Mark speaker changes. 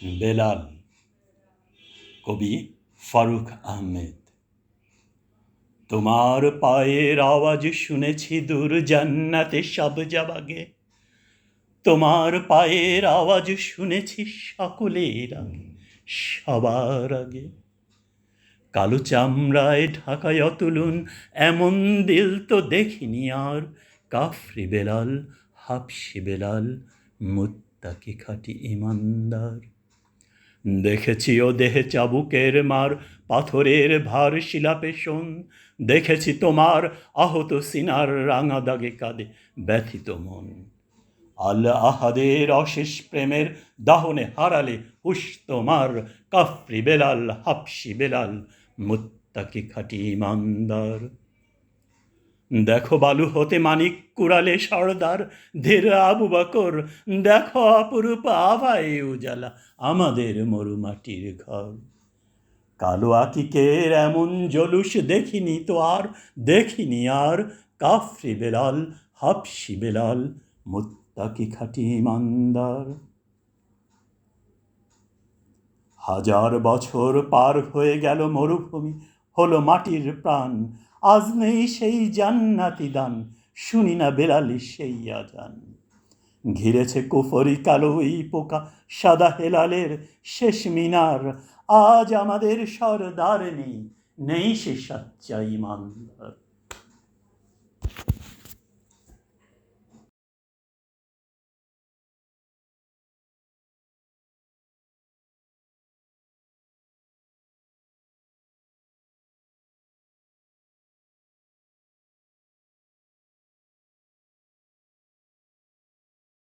Speaker 1: বেলাল, কবি ফারুক আহমেদ। তোমার পায়ের আওয়াজ শুনেছি দূর জান্নাতে সব যাবাগে, তোমার পায়ের আওয়াজ শুনেছি সকলের আগে, সবার আগে। কালো চামড়ায় ঢাকায় অতুলুন এমন দিল তো দেখিনি আর। কাফরি বেলাল, হাবশি বেলাল, মুত্তাকি খাঁটি ঈমানদার। দেখেছি ও দেহে চাবুকের মার, পাথরের ভার শিলাপেশন। দেখেছি তোমার আহত সিনার রাঙা দাগে কাঁদে ব্যথিত মন। আল আহাদের অশেষ প্রেমের দাহনে হারালে হুশ তোমার। কাফরি বেলাল, হাবশি বেলাল, মুত্তাকি খাঁটি ঈমানদার। দেখো বালু হতে মানিক কুড়ালে সর্দার ধীর আবু বকর। দেখো অপরূপ আভায় উজালা আমাদের মরুমাটির ঘর। কালো আকিকের এমন জলুস দেখিনি তো আর, দেখিনি আর। কাফরি বেলাল, হাবশি বেলাল, মুত্তাকি খাঁটি ঈমানদার। হাজার বছর পার হয়ে গেল মরুভূমি হলো মাটির প্রাণ। আজ নেই সেই জান্নাতি দান, শুনি না বেলালি সেই আজান। ঘিরেছে কুফরি কালো ওই পোকা সাদা হেলালের শেষ মিনার। আজ আমাদের সরদার নেই, নেই সে সাচ্চা ঈমানদার।